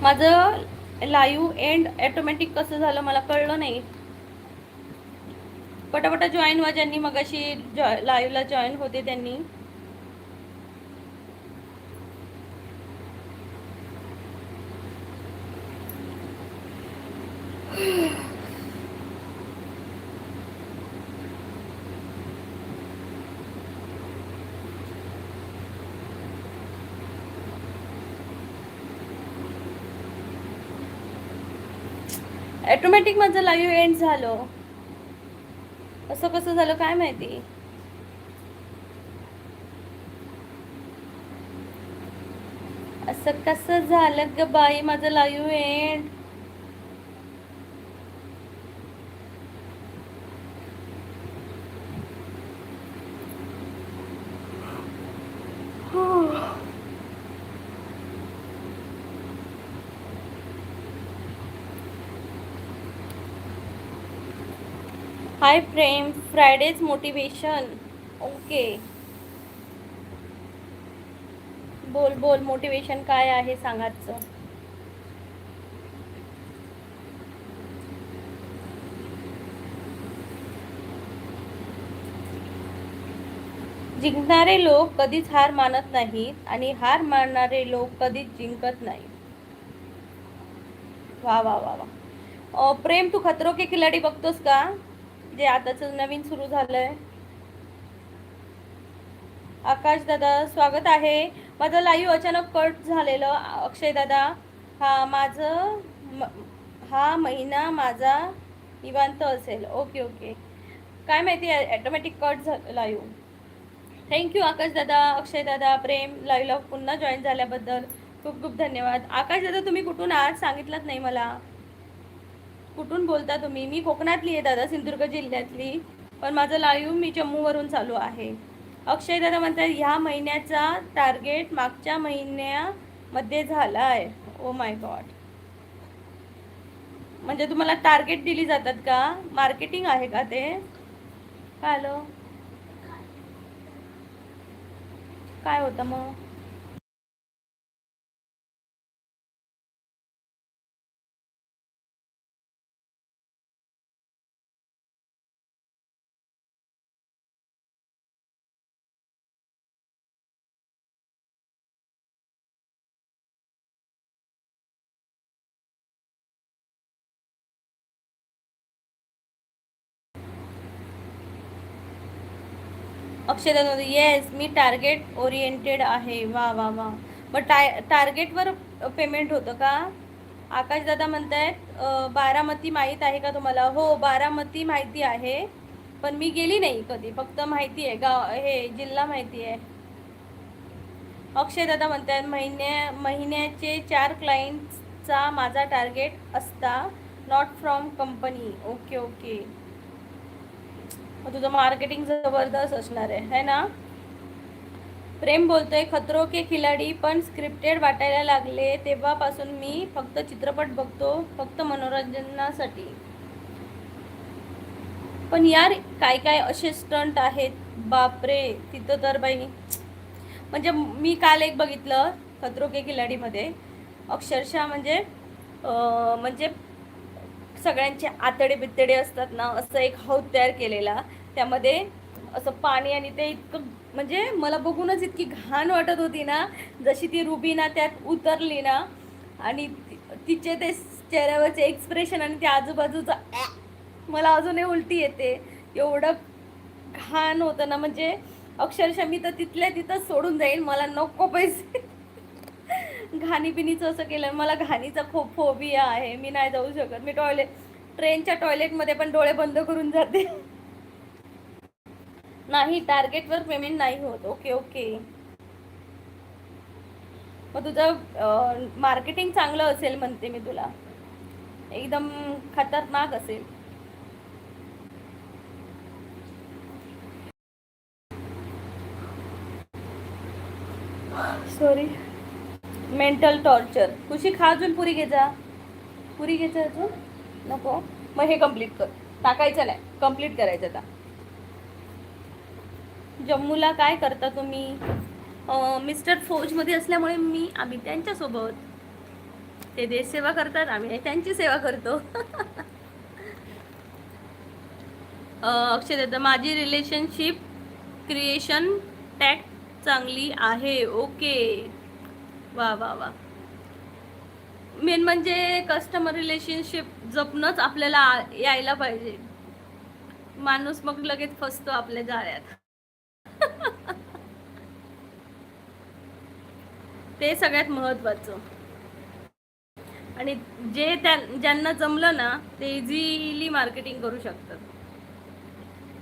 माझं live end automatic कसं झालं मला कळलं नाही. पटापटा जॉईन व्हा ज्यांनी मगाशी लाईव्हला जॉईन होते त्यांनी. ऑटोमॅटिक माझं लाईव्ह एंड झालं. असं कसं झालं काय माहिती. असं कसं झालं ग बाई माझं लाईव्ह एंड. हाय प्रेम, फ्रायडेज मोटिवेशन. ओके, बोल बोल, मोटिवेशन काय आहे सांगायचं. जिंकणारे लोक कधीच हार मानत नाहीत आणि हार मानणारे लोक कधीच जिंकत नाहीत. वा वा वा वा. प्रेम, तू खतरो के खिलाडी बघतोस का, जे आताच नवीन सुरू झालंय. आकाश दादा स्वागत आहे. माझं लाईव्ह अचानक कट झालेलं. अक्षय दादा, हा महिना माझा निवांत असेल. ओके ओके, काय माहिती ऑटोमॅटिक कट झालं लाईव्ह. थँक्यू आकाश दादा, अक्षय दादा, प्रेम, लाईव्हला पुन्हा जॉईन झाल्याबद्दल खूप खूप धन्यवाद. आकाश दादा, तुम्ही कुठून आहात सांगितलंच नाही मला. कुठून बोलता तुम्ही? मी कोकणातली आहे दादा, सिंधुदुर्ग जिल्ह्यातली, पण माझं लाईव्ह मी जम्मूवरून चालू आहे. अक्षय दादा म्हणतात ह्या महिन्याचा टार्गेट मागच्या महिन्यामध्ये झाला आहे. ओ माय गॉड, म्हणजे तुम्हाला टार्गेट दिली जातात का? मार्केटिंग आहे का ते? हॅलो, काय होतं मग? अक्षयदादा, येस मी टार्गेट ओरिएंटेड आहे. वा वा वा. मग टार्गेटवर पेमेंट होतं का? आकाशदादा म्हणतायत बारामती माहीत आहे का तुम्हाला? हो, बारामती माहिती आहे, पण मी गेली नाही कधी, फक्त माहिती आहे गाव, हे जिल्हा माहिती आहे. अक्षयदादा म्हणतात महिन्याचे 4 क्लायंट्सचा माझा टार्गेट असता, not from company. Okay okay, मग तुझं मार्केटिंग जबरदस्त असणार आहे ना? प्रेम बोलतोय खतरो के खिलाडी पण स्क्रिप्टेड वाटायला लागले तेव्हापासून मी फक्त चित्रपट बघतो, फक्त मनोरंजनासाठी. पण यार काय काय असे स्टंट आहेत, बापरे. तिथं तर बाई, म्हणजे मी काल एक बघितलं खतरो के खिलाडीमध्ये, अक्षरशः म्हणजे सगळ्यांचे आतडे बितडे असतात ना, असं एक हौद तयार केलेला, त्यामध्ये असं पाणी, आणि ते इतकं, म्हणजे मला बघूनच इतकी घाण वाटत होती ना, जशी ती रुबीना त्यात उतरली ना, आणि तिचे ते चेहऱ्यावरचे एक्सप्रेशन आणि त्या आजूबाजूचा मला अजूनही उलटी येते. एवढं घाण होतं ना, म्हणजे अक्षरशः मी तर तिथल्या तिथंच सोडून जाईल, मला नको पैसे. घाणीपिणीचं असं केलं. मला घाणीचा खूप फोबिया आहे, मी नाही जाऊ शकत. मी ट्रेनच्या टॉयलेटमध्ये पण डोळे बंद करून जाते. नाही, टार्गेटवर पेमेंट नाही होत. ओके ओके, मग तुझं मार्केटिंग चांगलं असेल म्हणते मी तुला, एकदम खतरनाक असेल. Sorry, mental torture. खुशी खा अजून, पुरी घे जा, पुरी घे जा अजून. नको, मग हे कम्प्लीट कर, टाकायचं नाही, कम्प्लीट करायचं आता. जम्मूला काय करता तुम्ही? मिस्टर फौजमध्ये असल्यामुळे आम्ही त्यांच्यासोबत. ते देश सेवा करतात, आम्ही त्यांची सेवा करतो. अक्षय दादा, माझी रिलेशनशिप क्रिएशन टॅग चांगली आहे. ओके, वा वा वा. मेन म्हणजे कस्टमर रिलेशनशिप जपणंच आपल्याला यायला पाहिजे. माणूस मग लगेच फसतो आपल्या जाळ्यात. ते सगळ्यात महत्वाचं. आणि जे ज्यांना जमलं ना ते इझिली मार्केटिंग करू शकतात.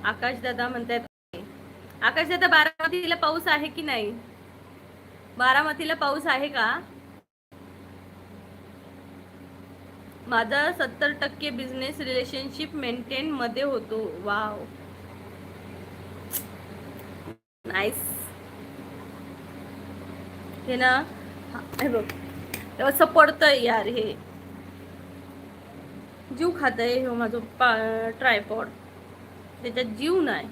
आकाश दादा म्हणतात, आकाश दादा बारामतीला पाऊस आहे की नाही? बारामतीला पाऊस आहे का? माझा 70% बिझनेस रिलेशनशिप मेंटेन मध्ये होतो. Wow, nice. हे ना, हे बघ असं पडतंय यार, हे जीव खातंय हे माझं ट्रायपॉड, त्याच्यात जीव नाही.